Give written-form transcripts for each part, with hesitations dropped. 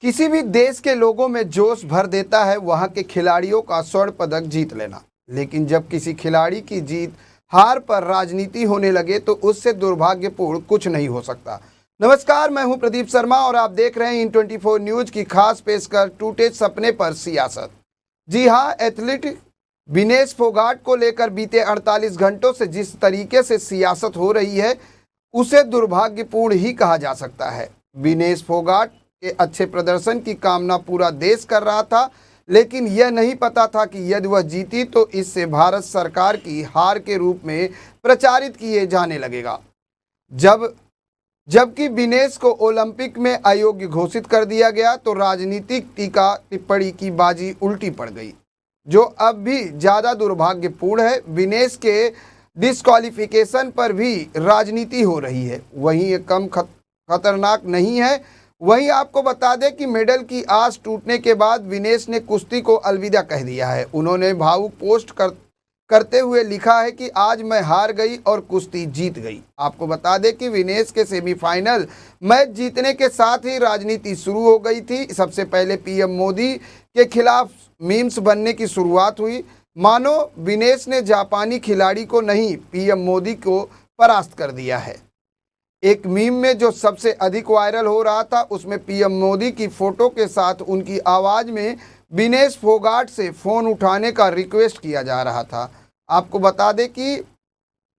किसी भी देश के लोगों में जोश भर देता है वहां के खिलाड़ियों का स्वर्ण पदक जीत लेना। लेकिन जब किसी खिलाड़ी की जीत हार पर राजनीति होने लगे तो उससे दुर्भाग्यपूर्ण कुछ नहीं हो सकता। नमस्कार, मैं हूं प्रदीप शर्मा और आप देख रहे हैं इन 24 न्यूज की खास पेशकश टूटे सपने पर सियासत। जी हां, एथलीट विनेश फोगाट को लेकर बीते 48 घंटों से जिस तरीके से सियासत हो रही है उसे दुर्भाग्यपूर्ण ही कहा जा सकता है। विनेश फोगाट के अच्छे प्रदर्शन की कामना पूरा देश कर रहा था, लेकिन यह नहीं पता था कि यदि वह जीती तो इससे भारत सरकार की हार के रूप में प्रचारित किए जाने लगेगा। जबकि विनेश को ओलंपिक में अयोग्य घोषित कर दिया गया तो राजनीतिक टीका टिप्पणी की बाजी उल्टी पड़ गई, जो अब भी ज़्यादा दुर्भाग्यपूर्ण है। विनेश के डिस्क्वालिफिकेशन पर भी राजनीति हो रही है, वहीं ये कम खतरनाक नहीं है। वहीं आपको बता दें कि मेडल की आस टूटने के बाद विनेश ने कुश्ती को अलविदा कह दिया है। उन्होंने भावुक पोस्ट करते हुए लिखा है कि आज मैं हार गई और कुश्ती जीत गई। आपको बता दें कि विनेश के सेमीफाइनल मैच जीतने के साथ ही राजनीति शुरू हो गई थी। सबसे पहले पीएम मोदी के खिलाफ मीम्स बनने की शुरुआत हुई, मानो विनेश ने जापानी खिलाड़ी को नहीं पीएम मोदी को परास्त कर दिया है। एक मीम में जो सबसे अधिक वायरल हो रहा था उसमें पीएम मोदी की फोटो के साथ उनकी आवाज़ में विनेश फोगाट से फ़ोन उठाने का रिक्वेस्ट किया जा रहा था। आपको बता दें कि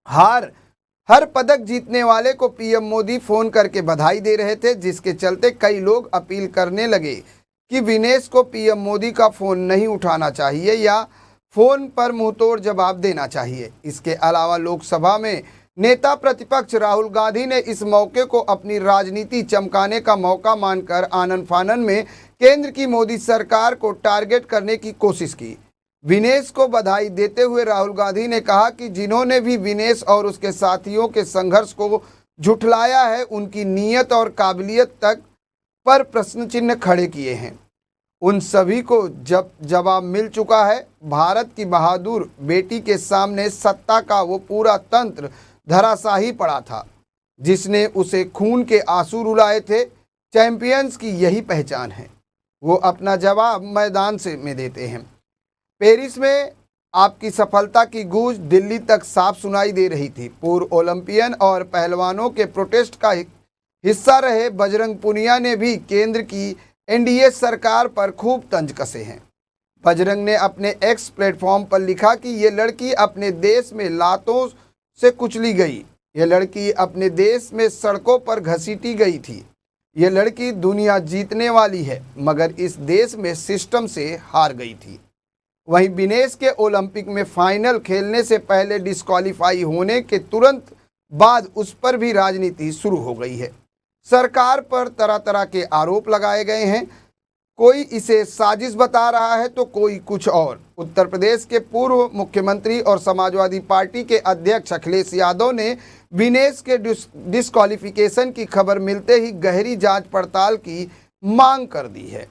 हर पदक जीतने वाले को पीएम मोदी फ़ोन करके बधाई दे रहे थे, जिसके चलते कई लोग अपील करने लगे कि विनेश को पीएम मोदी का फ़ोन नहीं उठाना चाहिए या फ़ोन पर मुंहतोड़ जवाब देना चाहिए। इसके अलावा लोकसभा में नेता प्रतिपक्ष राहुल गांधी ने इस मौके को अपनी राजनीति चमकाने का मौका मानकर आनन फानन में केंद्र की मोदी सरकार को टारगेट करने की कोशिश की। विनेश को बधाई देते हुए राहुल गांधी ने कहा कि जिन्होंने भी विनेश और उसके साथियों के संघर्ष को झुठलाया है उनकी नीयत और काबिलियत तक पर प्रश्न चिन्ह खड़े किए हैं। उन सभी को जब जवाब मिल चुका है। भारत की बहादुर बेटी के सामने सत्ता का वो पूरा तंत्र धराशाही पड़ा था जिसने उसे खून के आंसू रुलाए थे। चैंपियंस की यही पहचान है, वो अपना जवाब मैदान में देते हैं। पेरिस में आपकी सफलता की गूंज दिल्ली तक साफ सुनाई दे रही थी। पूर्व ओलंपियन और पहलवानों के प्रोटेस्ट का हिस्सा रहे बजरंग पुनिया ने भी केंद्र की एनडीए सरकार पर खूब तंज कसे हैं। बजरंग ने अपने एक्स प्लेटफॉर्म पर लिखा कि ये लड़की अपने देश में लातों से कुचली गई, यह लड़की अपने देश में सड़कों पर घसीटी गई थी, यह लड़की दुनिया जीतने वाली है मगर इस देश में सिस्टम से हार गई थी। वहीं विनेश के ओलंपिक में फाइनल खेलने से पहले डिस्क्वालीफाई होने के तुरंत बाद उस पर भी राजनीति शुरू हो गई है। सरकार पर तरह तरह के आरोप लगाए गए हैं, कोई इसे साजिश बता रहा है तो कोई कुछ और। उत्तर प्रदेश के पूर्व मुख्यमंत्री और समाजवादी पार्टी के अध्यक्ष अखिलेश यादव ने विनेश के डिस्क्वालिफिकेशन की खबर मिलते ही गहरी जांच पड़ताल की मांग कर दी है।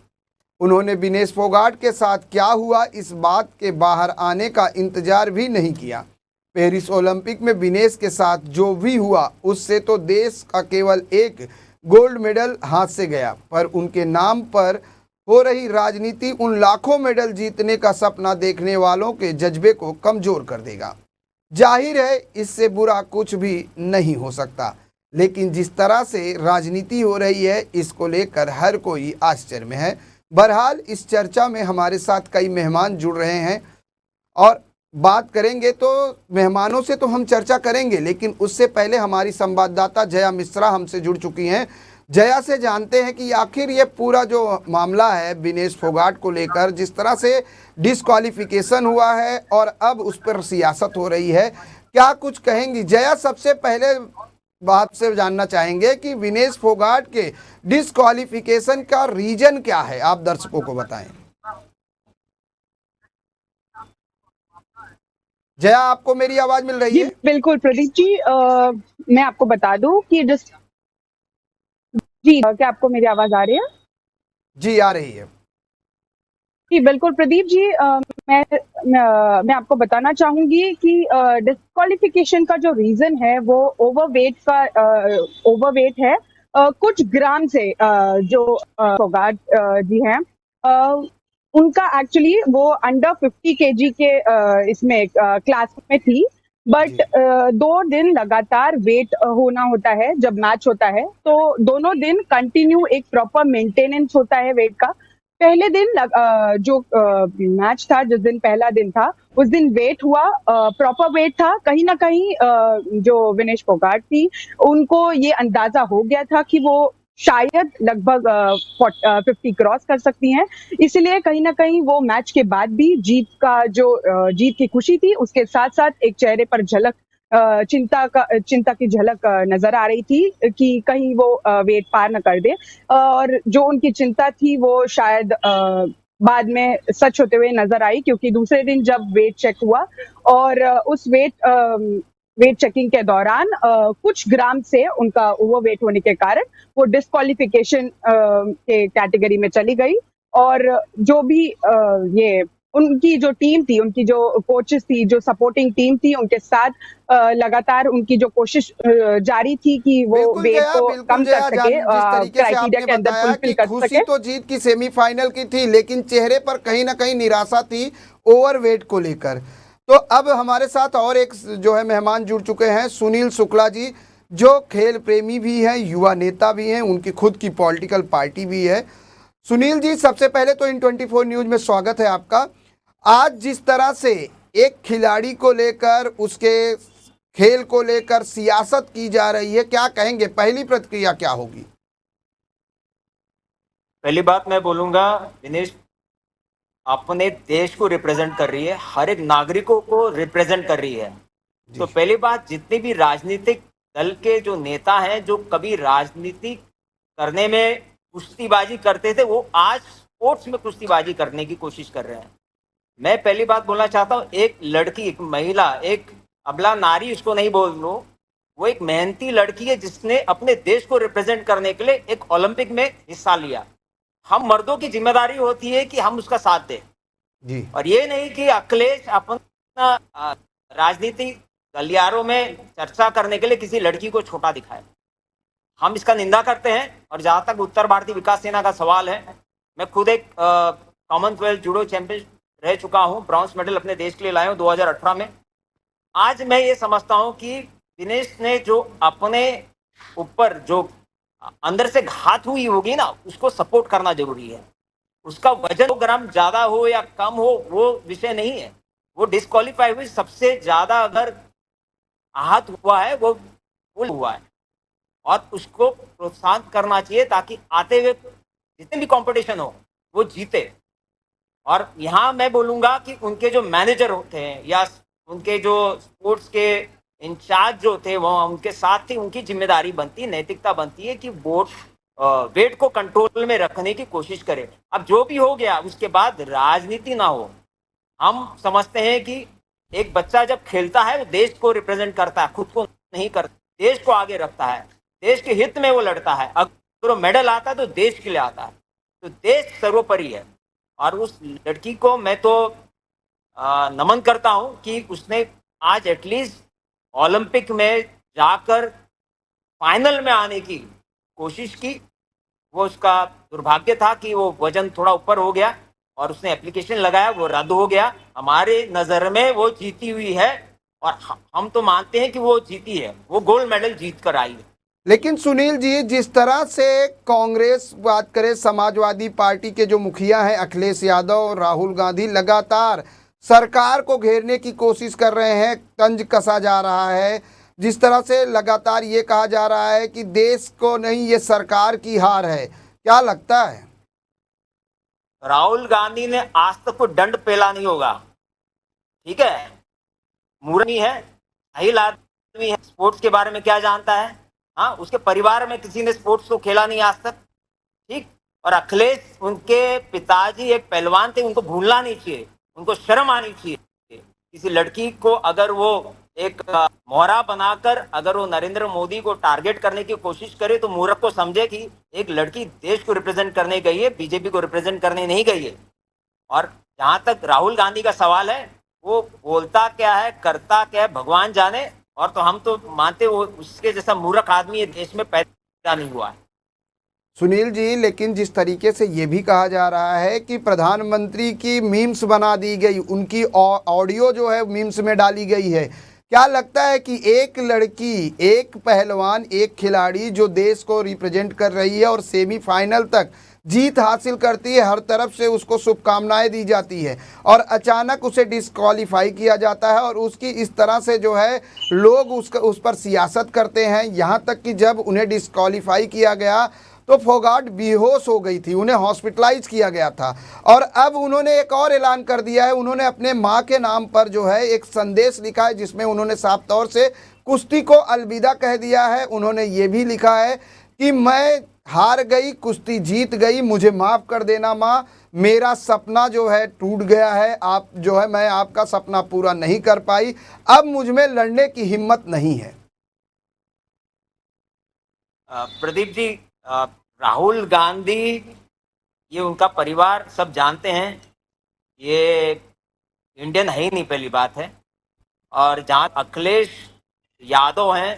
उन्होंने विनेश फोगाट के साथ क्या हुआ इस बात के बाहर आने का इंतजार भी नहीं किया। पेरिस ओलंपिक में विनेश के साथ जो भी हुआ उससे तो देश का केवल एक गोल्ड मेडल हाथ से गया, पर उनके नाम पर हो रही राजनीति उन लाखों मेडल जीतने का सपना देखने वालों के जज्बे को कमजोर कर देगा। जाहिर है इससे बुरा कुछ भी नहीं हो सकता, लेकिन जिस तरह से राजनीति हो रही है इसको लेकर हर कोई आश्चर्य में है। बहरहाल इस चर्चा में हमारे साथ कई मेहमान जुड़ रहे हैं और बात करेंगे, तो मेहमानों से तो हम चर्चा करेंगे, लेकिन उससे पहले हमारी संवाददाता जया मिश्रा हमसे जुड़ चुकी हैं। जया से जानते हैं कि आखिर ये पूरा जो मामला है विनेश फोगाट को लेकर, जिस तरह से डिस्क्वालिफिकेशन हुआ है और अब उस पर सियासत हो रही है, क्या कुछ कहेंगी जया? सबसे पहले बात से जानना चाहेंगे कि विनेश फोगाट के डिस्क्वालिफिकेशन का रीजन क्या है, आप दर्शकों को बताएं। जया, आपको मेरी आवाज मिल रही है? बिल्कुल प्रदीप जी, मैं आपको बता दूं कि जी क्या आपको मेरी आवाज आ रही है? जी आ रही है। जी बिल्कुल प्रदीप जी, मैं आपको बताना चाहूंगी कि डिस्क्वालिफिकेशन का जो रीजन है वो ओवरवेट है। कुछ ग्राम से जो फोगाट जी हैं, उनका एक्चुअली वो अंडर 50 केजी के इसमें क्लास में थी, बट जी 2 दिन लगातार वेट होना होता है जब मैच होता है, तो दोनों दिन कंटिन्यू एक प्रॉपर मेंटेनेंस होता है वेट का। पहले दिन जो मैच था, जिस दिन पहला दिन था, उस दिन वेट हुआ, प्रॉपर वेट था। कहीं न कहीं जो विनेश फोगाट थी, उनको ये अंदाज़ा हो गया था कि वो शायद लगभग 50 क्रॉस कर सकती हैं। इसलिए कहीं न कहीं वो मैच के बाद भी जीत की खुशी थी, उसके साथ-साथ एक चेहरे पर चिंता की झलक नज़र आ रही थी कि कहीं वो वेट पार ना कर दे, और जो उनकी चिंता थी वो शायद बाद में सच होते हुए नज़र आई, क्योंकि दूसरे दिन जब वेट चेक हुआ और उस वेट चेकिंग के दौरान कुछ ग्राम से उनका ओवरवेट होने के कारण वो डिस्क्वालिफिकेशन के कैटेगरी में चली गई, और जो भी ये उनकी जो टीम थी, उनकी जो कोचेस थी, जो सपोर्टिंग टीम थी, उनके साथ लगातार उनकी जो कोशिश जारी थी कि वो वेट को बिल्कुल कम कर जया सके, जान, जिस तरीके से क्राइटेरिया आपने के अंदर बताया फुलफिल कि कर खुशी सके। तो जीत की सेमीफाइनल की थी, लेकिन चेहरे पर कहीं ना कहीं निराशा थी ओवरवेट को लेकर। तो अब हमारे साथ और एक जो है मेहमान जुड़ चुके हैं, सुनील शुक्ला जी, जो खेल प्रेमी भी हैं, युवा नेता भी हैं, उनकी खुद की पॉलिटिकल पार्टी भी है। सुनील जी, सबसे पहले तो इन 24 न्यूज में स्वागत है आपका। आज जिस तरह से एक खिलाड़ी को लेकर, उसके खेल को लेकर सियासत की जा रही है, क्या कहेंगे? पहली प्रतिक्रिया क्या होगी? पहली बात मैं बोलूंगा, दिनेश अपने देश को रिप्रेजेंट कर रही है, हर एक नागरिकों को रिप्रेजेंट कर रही है। तो जी पहली बात, जितने भी राजनीतिक दल के जो नेता हैं, जो कभी राजनीति करने में कुश्तीबाजी करते थे, वो आज स्पोर्ट्स में कुश्तीबाजी करने की कोशिश कर रहे हैं। मैं पहली बात बोलना चाहता हूँ, एक लड़की, एक महिला, एक अबला नारी, उसको नहीं बोल लो, वो एक मेहनती लड़की है जिसने अपने देश को रिप्रेजेंट करने के लिए एक ओलंपिक में हिस्सा लिया। हम मर्दों की जिम्मेदारी होती है कि हम उसका साथ दें, जी और ये नहीं कि अखिलेश अपना राजनीति गलियारों में चर्चा करने के लिए किसी लड़की को छोटा दिखाए। हम इसका निंदा करते हैं। और जहां तक उत्तर भारतीय विकास सेना का सवाल है, मैं खुद एक कॉमनवेल्थ जूडो चैंपियन रह चुका हूं, ब्रॉन्ज मेडल अपने देश के लिए लाया हूं 2018 में। आज मैं ये समझता हूं कि दिनेश ने जो अपने ऊपर जो अंदर से घात हुई होगी ना, उसको सपोर्ट करना जरूरी है। उसका वजन 2 ग्राम ज्यादा हो या कम हो, वो विषय नहीं है। वो डिस्क्वालीफाई हुई, सबसे ज्यादा अगर आहत हुआ है वो हुआ है, और उसको प्रोत्साहन करना चाहिए ताकि आते हुए जितने भी कंपटीशन हो वो जीते। और यहाँ मैं बोलूंगा कि उनके जो मैनेजर होते हैं या उनके जो स्पोर्ट्स के इंचार्ज जो थे, वो उनके साथ ही उनकी जिम्मेदारी बनती है, नैतिकता बनती है कि वो वेट को कंट्रोल में रखने की कोशिश करें। अब जो भी हो गया, उसके बाद राजनीति ना हो। हम समझते हैं कि एक बच्चा जब खेलता है, वो देश को रिप्रेजेंट करता है, खुद को नहीं करता, देश को आगे रखता है, देश के हित में वो लड़ता है। अगर वो मेडल आता है तो देश के लिए आता है, तो देश सर्वोपरि है। और उस लड़की को मैं तो नमन करता हूं कि उसने आज एटलीस्ट ओलंपिक में जाकर फाइनल में आने की कोशिश की। वो उसका दुर्भाग्य था कि वो वजन थोड़ा ऊपर हो गया और उसने एप्लीकेशन लगाया, वो रद्द हो गया। हमारे नज़र में वो जीती हुई है, और हम तो मानते हैं कि वो जीती है, वो गोल्ड मेडल जीत कर आई है। लेकिन सुनील जी, जिस तरह से कांग्रेस बात करे, समाजवादी पार्टी के जो मुखिया हैं अखिलेश यादव और राहुल गांधी, लगातार सरकार को घेरने की कोशिश कर रहे हैं, तंज कसा जा रहा है। जिस तरह से लगातार ये कहा जा रहा है कि देश को नहीं, ये सरकार की हार है, क्या लगता है? राहुल गांधी ने आज तक कोई दंड पेला नहीं होगा, ठीक है? मूर्खनी है, अहिल आदमी है, स्पोर्ट्स के बारे में क्या जानता है? हाँ, उसके परिवार में किसी ने स्पोर्ट्स तो खेला नहीं आज तक, ठीक। और अखिलेश, उनके पिताजी एक पहलवान थे, उनको भूलना नहीं चाहिए, उनको शर्म आनी चाहिए। किसी लड़की को अगर वो एक मोहरा बनाकर अगर वो नरेंद्र मोदी को टारगेट करने की कोशिश करे, तो मूर्ख को समझे कि एक लड़की देश को रिप्रेजेंट करने गई है, बीजेपी को रिप्रेजेंट करने नहीं गई है। और जहां तक राहुल गांधी का सवाल है, वो बोलता क्या है, करता क्या है, भगवान जाने। और तो हम तो मानते वो उसके जैसा मूर्ख आदमी देश में पैदा नहीं हुआ है। सुनील जी, लेकिन जिस तरीके से ये भी कहा जा रहा है कि प्रधानमंत्री की मीम्स बना दी गई, उनकी ऑडियो जो है मीम्स में डाली गई है, क्या लगता है कि एक लड़की, एक पहलवान, एक खिलाड़ी जो देश को रिप्रेजेंट कर रही है और सेमीफाइनल तक जीत हासिल करती है, हर तरफ से उसको शुभकामनाएं दी जाती है और अचानक उसे डिस्क्वालीफाई किया जाता है और उसकी इस तरह से जो है लोग उस पर सियासत करते हैं, यहाँ तक कि जब उन्हें डिस्क्वालीफाई किया गया तो फोगाट बेहोश हो गई थी, उन्हें हॉस्पिटलाइज किया गया था और अब उन्होंने एक और ऐलान कर दिया है। उन्होंने अपने माँ के नाम पर जो है एक संदेश लिखा है जिसमें उन्होंने साफ तौर से कुश्ती को अलविदा कह दिया है। उन्होंने ये भी लिखा है कि मैं हार गई, कुश्ती जीत गई, मुझे माफ़ कर देना माँ, मेरा सपना जो है टूट गया है, आप जो है मैं आपका सपना पूरा नहीं कर पाई, अब मुझ में लड़ने की हिम्मत नहीं है। प्रदीप जी, राहुल गांधी, ये उनका परिवार सब जानते हैं, ये इंडियन है ही नहीं, पहली बात है। और जहाँ अखिलेश यादव हैं,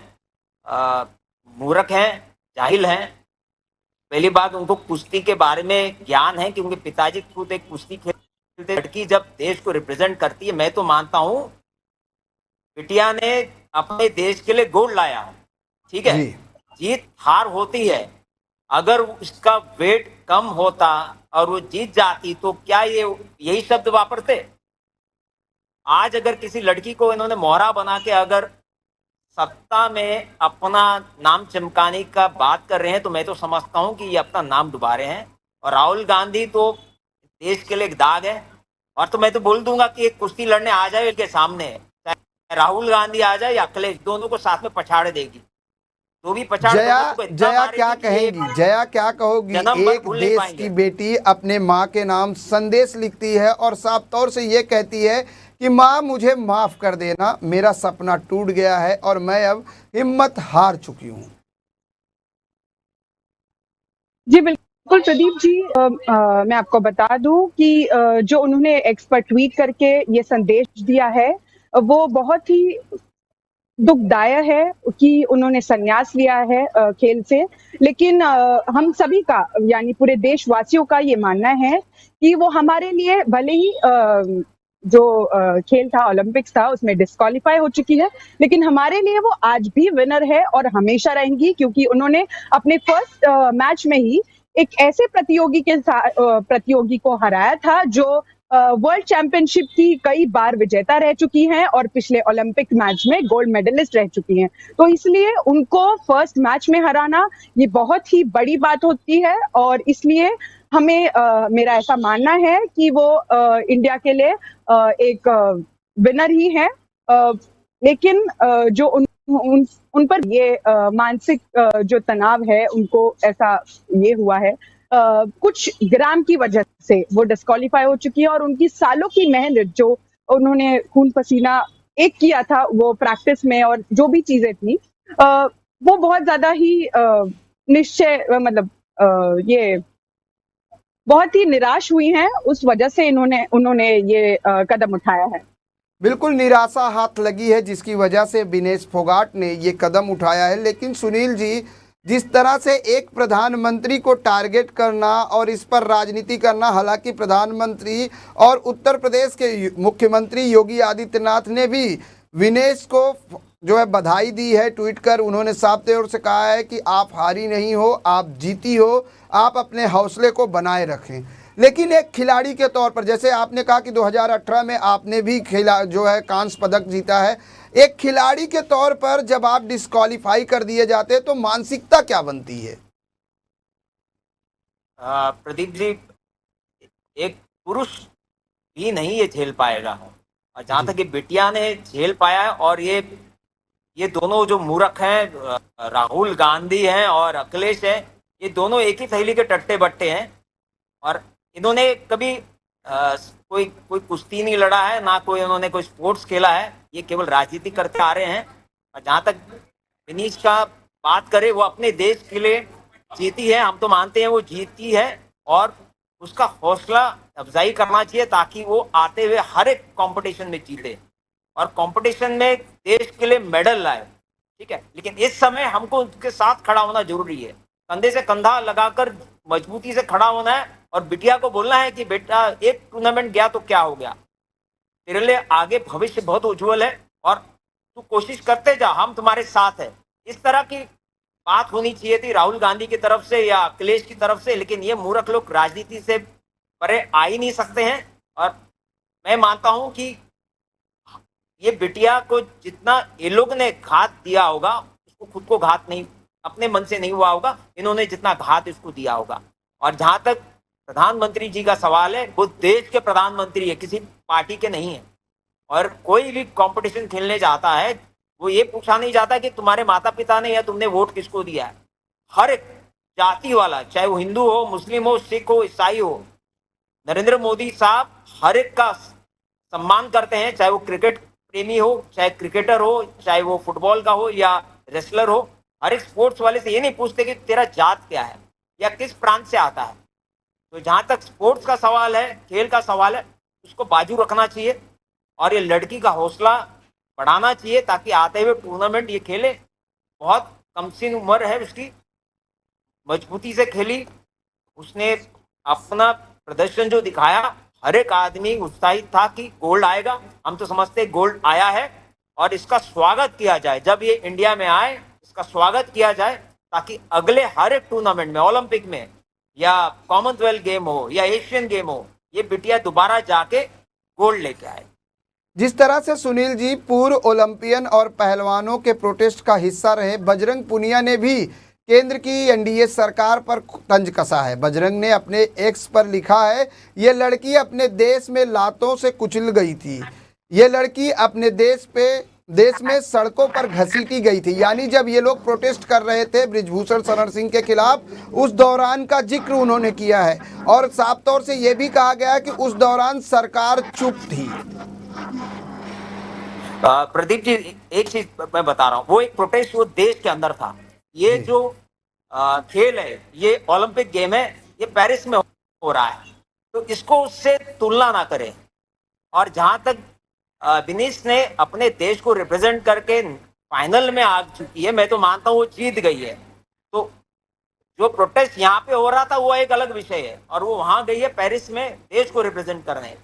मूर्ख हैं, जाहिल हैं। पहली बात, उनको कुश्ती के बारे में ज्ञान है कि उनके पिताजी खुद एक कुश्ती खेलते। लड़की जब देश को रिप्रेजेंट करती है, मैं तो मानता हूँ बिटिया ने अपने देश के लिए गोल्ड लाया, ठीक है। जीत हार होती है, अगर उसका वेट कम होता और वो जीत जाती तो क्या ये यही शब्द वापरते? आज अगर किसी लड़की को इन्होंने मोहरा बना के अगर सत्ता में अपना नाम चमकाने का बात कर रहे हैं तो मैं तो समझता हूं कि ये अपना नाम डुबा रहे हैं। और राहुल गांधी तो देश के लिए एक दाग है। और तो मैं तो बोल दूंगा कि एक कुश्ती लड़ने आ जाए इनके सामने, चाहे राहुल गांधी आ जाए या अखिलेश, दोनों को साथ में पछाड़ देगी। तो भी पछाड़ जया क्या कहेंगी, जया क्या कहोगी? एक देश की बेटी अपने माँ के नाम संदेश लिखती है और साफ तौर से ये कहती है कि माँ मुझे माफ कर देना, मेरा सपना टूट गया है और मैं अब हिम्मत हार चुकी हूँ। जी बिल्कुल प्रदीप जी, मैं आपको बता दूं कि जो उन्होंने एक्स पर ट्वीट करके ये संदेश दिया है वो बहुत ही दुखदायक है कि उन्होंने संन्यास लिया है खेल से। लेकिन हम सभी का, यानी पूरे देशवासियों का ये मानना है कि वो हमारे लिए भले ही जो खेल था, ओलंपिक्स था, उसमें डिस्क्वालीफाई हो चुकी है, लेकिन हमारे लिए वो आज भी विनर है और हमेशा रहेंगी, क्योंकि उन्होंने अपने फर्स्ट मैच में ही एक ऐसे प्रतियोगी को हराया था जो वर्ल्ड चैंपियनशिप की कई बार विजेता रह चुकी हैं और पिछले ओलंपिक मैच में गोल्ड मेडलिस्ट रह चुकी हैं। तो इसलिए उनको फर्स्ट मैच में हराना ये बहुत ही बड़ी बात होती है और इसलिए हमें मेरा ऐसा मानना है कि वो इंडिया के लिए एक विनर ही है। लेकिन जो उन पर ये मानसिक जो तनाव है, उनको ऐसा ये हुआ है कुछ ग्राम की वजह से वो डिस्क्वालीफाई हो चुकी है और उनकी सालों की मेहनत, जो उन्होंने खून पसीना एक किया था वो प्रैक्टिस में और जो भी चीजें थी, वो बहुत ज्यादा ही निश्चय, मतलब ये बहुत ही निराश हुई हैं, उस वजह से उन्होंने ये कदम उठाया है। बिल्कुल निराशा हाथ लगी है जिसकी वजह से विनेश फोगाट ने ये कदम उठाया है। लेकिन सुनील जी, जिस तरह से एक प्रधानमंत्री को टारगेट करना और इस पर राजनीति करना, हालांकि प्रधानमंत्री और उत्तर प्रदेश के मुख्यमंत्री योगी आदित्यनाथ ने भी विनेश को जो है बधाई दी है। ट्वीट कर उन्होंने साफ तौर से कहा है कि आप हारी नहीं हो, आप जीती हो, आप अपने हौसले को बनाए रखें। लेकिन एक खिलाड़ी के तौर पर, जैसे आपने कहा कि 2018 में आपने भी जो है कांस्य पदक जीता है, एक खिलाड़ी के तौर पर जब आप डिस्क्वालीफाई कर दिए जाते हैं तो मानसिकता क्या बनती है? प्रदीप जी, एक पुरुष भी नहीं ये झेल पाएगा, और जहां तक ये बिटिया ने झेल पाया है। और ये दोनों जो मूर्ख हैं, राहुल गांधी हैं और अखिलेश हैं, ये दोनों एक ही थैली के टट्टे बट्टे हैं। और इन्होंने कभी कोई कुश्ती नहीं लड़ा है, ना कोई इन्होंने कोई स्पोर्ट्स खेला है, ये केवल राजनीति करते आ रहे हैं। और जहाँ तक विनीश का बात करें, वो अपने देश के लिए जीती है, हम तो मानते हैं वो जीती है, और उसका हौसला अफजाई करना चाहिए ताकि वो आते हुए हर एक कंपटीशन में जीते और कंपटीशन में देश के लिए मेडल लाए, ठीक है। लेकिन इस समय हमको उनके साथ खड़ा होना जरूरी है। कंधे से कंधा लगाकर मजबूती से खड़ा होना है और बिटिया को बोलना है कि बेटा एक टूर्नामेंट गया तो क्या हो गया, तेरे लिए आगे भविष्य बहुत उज्जवल है और तू कोशिश करते जा, हम तुम्हारे साथ है। इस तरह की बात होनी चाहिए थी राहुल गांधी की तरफ से या अखिलेश की तरफ से, लेकिन ये मूर्ख लोग राजनीति से परे आ ही नहीं सकते हैं। और मैं मानता हूं कि ये बिटिया को जितना ये लोग ने घात दिया होगा, उसको खुद को घात नहीं, अपने मन से नहीं हुआ होगा, इन्होंने जितना घात इसको दिया होगा। और जहां तक प्रधानमंत्री जी का सवाल है, वो देश के प्रधानमंत्री है, किसी पार्टी के नहीं है। और कोई भी कंपटीशन खेलने जाता है, वो ये पूछा नहीं जाता कि तुम्हारे माता पिता ने या तुमने वोट किसको दिया है। हर एक जाति वाला, चाहे वो हिंदू हो, मुस्लिम हो, सिख हो, ईसाई हो, नरेंद्र मोदी साहब हर एक का सम्मान करते हैं, चाहे वो क्रिकेट प्रेमी हो, चाहे क्रिकेटर हो, चाहे वो फुटबॉल का हो या रेसलर हो। हर एक स्पोर्ट्स वाले से ये नहीं पूछते कि तेरा जात क्या है या किस प्रांत से आता है। तो जहां तक स्पोर्ट्स का सवाल है, खेल का सवाल है, उसको बाजू रखना चाहिए और ये लड़की का हौसला बढ़ाना चाहिए ताकि आते हुए टूर्नामेंट ये खेले। बहुत कम सी उम्र है उसकी, मजबूती से खेली उसने, अपना प्रदर्शन जो दिखाया, हर एक आदमी उत्साहित था कि गोल्ड आएगा। हम तो समझते गोल्ड आया है और इसका स्वागत किया जाए, जब ये इंडिया में आए इसका स्वागत किया जाए ताकि अगले हर एक टूर्नामेंट में, ओलंपिक में या कॉमनवेल्थ गेम हो या एशियन गेम हो, ये बिटिया दोबारा जाके गोल्ड लेके आए। जिस तरह से सुनील जी पूर्व ओलंपियन और पहलवानों के प्रोटेस्ट का हिस्सा रहे बजरंग पुनिया ने भी केंद्र की एनडीए सरकार पर तंज कसा है। बजरंग ने अपने एक्स पर लिखा है, ये लड़की अपने देश में लातों से कुचल गई थी, ये लड़की अपने देश में सड़कों पर घसीटी गई थी। यानी जब ये लोग प्रोटेस्ट कर रहे थे बृजभूषण शरण सिंह के खिलाफ, उस दौरान का जिक्र उन्होंने किया है और साफ तौर से ये भी कहा गया है कि उस दौरान सरकार चुप थी। प्रदीप जी, एक चीज मैं बता रहा हूँ, वो एक प्रोटेस्ट वो देश के अंदर था। ये जो खेल है, ये ओलंपिक गेम है, ये पेरिस में हो रहा है, तो इसको उससे तुलना ना करें। और जहां तक विनीश ने अपने देश को रिप्रेजेंट करके फाइनल में आ चुकी है, मैं तो मानता हूँ वो जीत गई है। तो जो प्रोटेस्ट यहाँ पे हो रहा था वो एक अलग विषय है और वो वहां गई है पेरिस में देश को रिप्रेजेंट करने।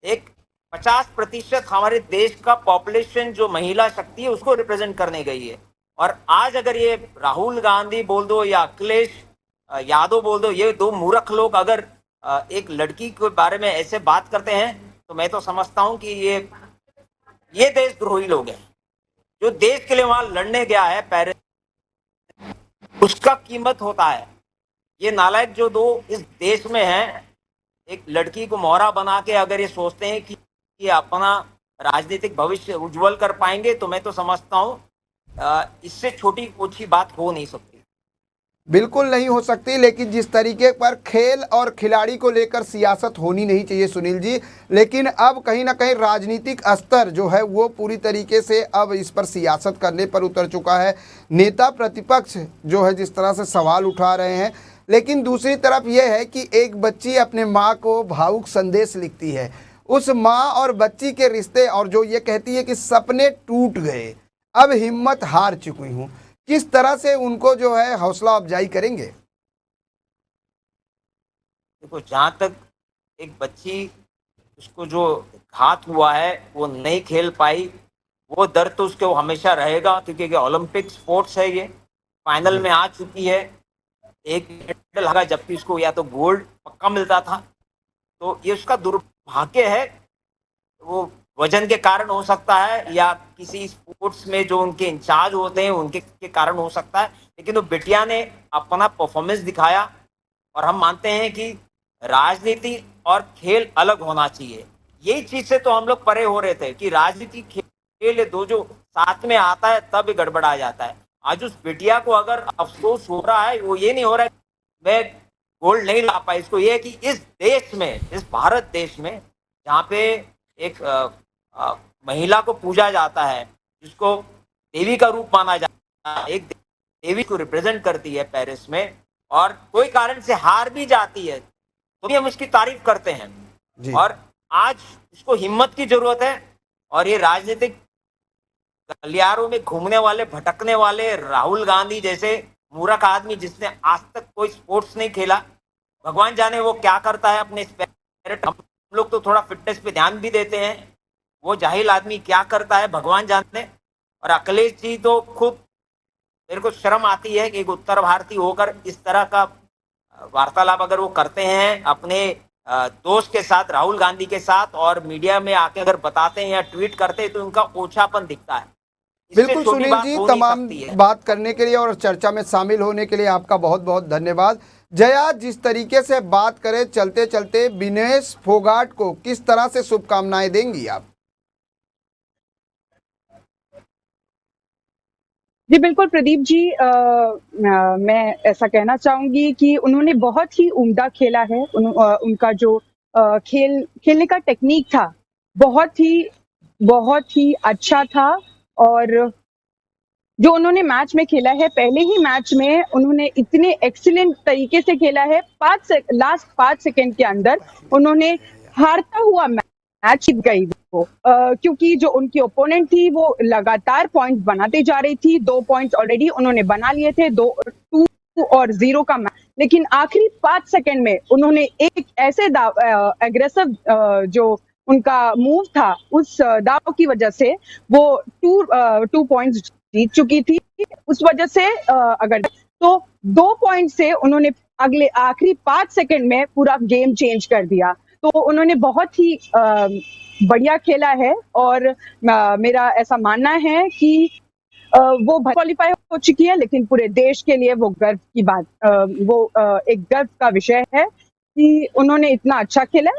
एक 50% हमारे देश का पॉपुलेशन जो महिला शक्ति है उसको रिप्रेजेंट करने गई है। और आज अगर ये राहुल गांधी बोल दो या अखिलेश यादव बोल दो, ये दो मूर्ख लोग अगर एक लड़की के बारे में ऐसे बात करते हैं, तो मैं तो समझता हूं कि ये देशद्रोही लोग हैं। जो देश के लिए वहां लड़ने गया है पेरिस, उसका कीमत होता है। ये नालायक जो दो इस देश में हैं, एक लड़की को मोहरा बना के अगर ये सोचते हैं कि ये अपना राजनीतिक भविष्य उज्जवल कर पाएंगे, तो मैं तो समझता हूं इससे छोटी ऊंची बात हो नहीं सकती। बिल्कुल नहीं हो सकती, लेकिन जिस तरीके पर खेल और खिलाड़ी को लेकर सियासत होनी नहीं चाहिए सुनील जी, लेकिन अब कहीं ना कहीं राजनीतिक स्तर जो है वो पूरी तरीके से अब इस पर सियासत करने पर उतर चुका है। नेता प्रतिपक्ष जो है जिस तरह से सवाल उठा रहे हैं, लेकिन दूसरी तरफ यह है कि एक बच्ची अपने माँ को भावुक संदेश लिखती है, उस माँ और बच्ची के रिश्ते, और जो ये कहती है कि सपने टूट गए, अब हिम्मत हार चुकी हूँ, किस तरह से उनको जो है हौसला अफजाई करेंगे? देखो, जहां तक एक बच्ची, उसको जो घात हुआ है वो नहीं खेल पाई, वो दर्द तो उसको हमेशा रहेगा, क्योंकि ओलंपिक स्पोर्ट्स है, ये फाइनल में आ चुकी है, एक मेडल लगा, जबकि उसको या तो गोल्ड पक्का मिलता था। तो ये उसका दुर्भाग्य है, वो वजन के कारण हो सकता है या किसी स्पोर्ट्स में जो उनके इंचार्ज होते हैं उनके कारण हो सकता है, लेकिन वो बिटिया ने अपना परफॉर्मेंस दिखाया। और हम मानते हैं कि राजनीति और खेल अलग होना चाहिए। यही चीज से तो हम लोग परे हो रहे थे कि राजनीति खेल दो जो साथ में आता है तब गड़बड़ा जाता है। आज उस बिटिया को अगर अफसोस हो रहा है, वो ये नहीं हो रहा है मैं गोल्ड नहीं ला पाई, इसको ये है कि इस देश में, इस भारत देश में, जहाँ पे एक महिला को पूजा जाता है, जिसको देवी का रूप माना जाता है, एक देवी को रिप्रेजेंट करती है पेरिस में, और कोई कारण से हार भी जाती है तो भी हम इसकी तारीफ करते हैं जी। और आज इसको हिम्मत की जरूरत है। और ये राजनीतिक गलियारों में घूमने वाले, भटकने वाले राहुल गांधी जैसे मूर्ख आदमी जिसने आज तक कोई स्पोर्ट्स नहीं खेला, भगवान जाने वो क्या करता है अपने स्पेयर। हम लोग तो थोड़ा फिटनेस पे ध्यान भी देते हैं, वो जाहिल आदमी क्या करता है भगवान जाने। और अखिलेश जी तो खुद, मेरे को शर्म आती है कि एक उत्तर भारतीय होकर इस तरह का वार्तालाप अगर वो करते हैं अपने दोस्त के साथ, राहुल गांधी के साथ, और मीडिया में आके अगर बताते हैं या ट्वीट करते हैं तो उनका ओछापन दिखता है। इससे बिल्कुल छोटी सुनील बात जी, हो नहीं तमाम सकती है। बात करने के लिए और चर्चा में शामिल होने के लिए आपका बहुत बहुत धन्यवाद। जया, जिस तरीके से बात करें, चलते चलते विनेश फोगाट को किस तरह से शुभकामनाएं देंगी आप? जी बिल्कुल प्रदीप जी, मैं ऐसा कहना चाहूंगी कि उन्होंने बहुत ही उम्दा खेला है। उनका जो खेलने का टेक्निक था बहुत ही अच्छा था। और जो उन्होंने मैच में खेला है, पहले ही मैच में उन्होंने इतने एक्सीलेंट तरीके से खेला है। लास्ट 5 सेकंड के अंदर उन्होंने हारता हुआ मैच जीत गई वो, क्योंकि जो उनकी ओपोनेंट थी वो लगातार पॉइंट्स बनाते जा रही थी। 2 पॉइंट्स ऑलरेडी उन्होंने बना लिए थे, 2 और 0 का मैच। लेकिन आखिरी 5 सेकंड में उन्होंने एक ऐसे एग्रेसिव जो उनका मूव था, उस दाव की वजह से वो 2 पॉइंट्स जीत चुकी थी। उस वजह से अगर तो 2 पॉइंट से उन्होंने अगले आखिरी 5 सेकंड में पूरा गेम चेंज कर दिया। तो उन्होंने बहुत ही बढ़िया खेला है। और मेरा ऐसा मानना है कि वो क्वालिफाई हो चुकी है, लेकिन पूरे देश के लिए वो गर्व की बात, वो एक गर्व का विषय है कि उन्होंने इतना अच्छा खेला।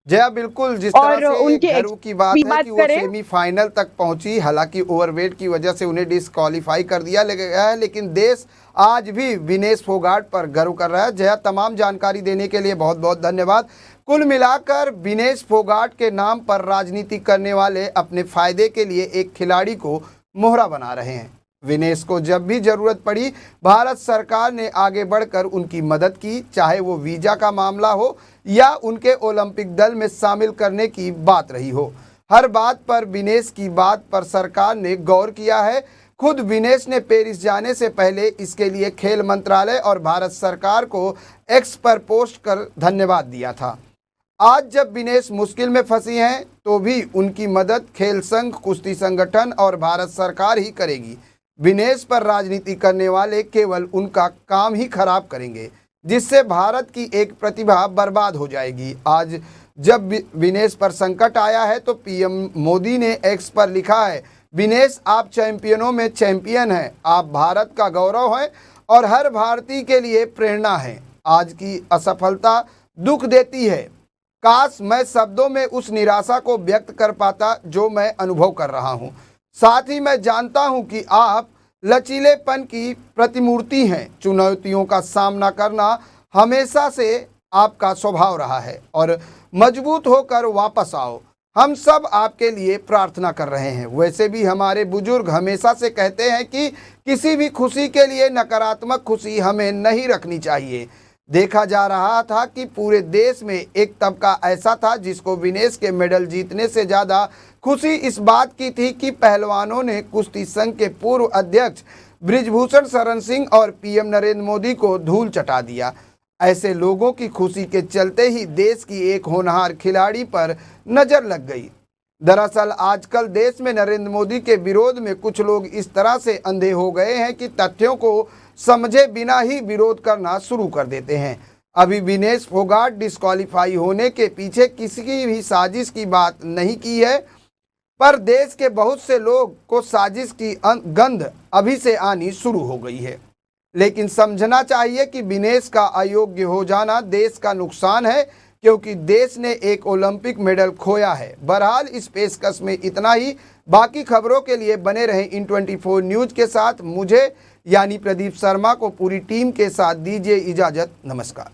जया, बिल्कुल जिस और तरह से उनके गर्व की बात की है बात कि वो करें, सेमीफाइनल तक पहुंची, हालांकि ओवरवेट की वजह से उन्हें डिस्क्वालीफाई कर दिया गया है, लेकिन देश आज भी विनेश फोगाट पर गर्व कर रहा है। जया, तमाम जानकारी देने के लिए बहुत बहुत धन्यवाद। कुल मिलाकर विनेश फोगाट के नाम पर राजनीति करने वाले अपने फायदे के लिए एक खिलाड़ी को मोहरा बना रहे हैं। विनेश को जब भी जरूरत पड़ी, भारत सरकार ने आगे बढ़कर उनकी मदद की, चाहे वो वीजा का मामला हो या उनके ओलंपिक दल में शामिल करने की बात रही हो। हर बात पर विनेश की बात पर सरकार ने गौर किया है। खुद विनेश ने पेरिस जाने से पहले इसके लिए खेल मंत्रालय और भारत सरकार को एक्स पर पोस्ट कर धन्यवाद दिया था। आज जब विनेश मुश्किल में फंसी हैं तो भी उनकी मदद खेल संघ, कुश्ती संगठन और भारत सरकार ही करेगी। विनेश पर राजनीति करने वाले केवल उनका काम ही खराब करेंगे, जिससे भारत की एक प्रतिभा बर्बाद हो जाएगी। आज जब विनेश पर संकट आया है तो पीएम मोदी ने एक्स पर लिखा है, विनेश आप चैंपियनों में चैंपियन हैं, आप भारत का गौरव हैं और हर भारतीय के लिए प्रेरणा हैं। आज की असफलता दुख देती है। काश मैं शब्दों में उस निराशा को व्यक्त कर पाता जो मैं अनुभव कर रहा हूँ। साथ ही मैं जानता हूँ कि आप लचीलेपन की प्रतिमूर्ति हैं। चुनौतियों का सामना करना हमेशा से आपका स्वभाव रहा है और मजबूत होकर वापस आओ। हम सब आपके लिए प्रार्थना कर रहे हैं। वैसे भी हमारे बुजुर्ग हमेशा से कहते हैं कि किसी भी खुशी के लिए नकारात्मक खुशी हमें नहीं रखनी चाहिए। देखा जा रहा था कि पूरे देश में एक तबका ऐसा था जिसको विनेश के मेडल जीतने से ज़्यादा खुशी इस बात की थी कि पहलवानों ने कुश्ती संघ के पूर्व अध्यक्ष बृजभूषण शरण सिंह और पीएम नरेंद्र मोदी को धूल चटा दिया। ऐसे लोगों की खुशी के चलते ही देश की एक होनहार खिलाड़ी पर नज़र लग गई। दरअसल आजकल देश में नरेंद्र मोदी के विरोध में कुछ लोग इस तरह से अंधे हो गए हैं कि तथ्यों को समझे बिना ही विरोध करना शुरू कर देते हैं। अभी विनेश फोगाट डिस्क्वालीफाई होने के पीछे किसी की भी साजिश की बात नहीं की है, पर देश के बहुत से लोग को साजिश की गंध अभी से आनी शुरू हो गई है। लेकिन समझना चाहिए कि विनेश का अयोग्य हो जाना देश का नुकसान है, क्योंकि देश ने एक ओलंपिक मेडल खोया है। बहरहाल इस पेशकश में इतना ही। बाकी खबरों के लिए बने रहें इन 24 न्यूज़ के साथ। मुझे यानी प्रदीप शर्मा को पूरी टीम के साथ दीजिए इजाज़त। नमस्कार।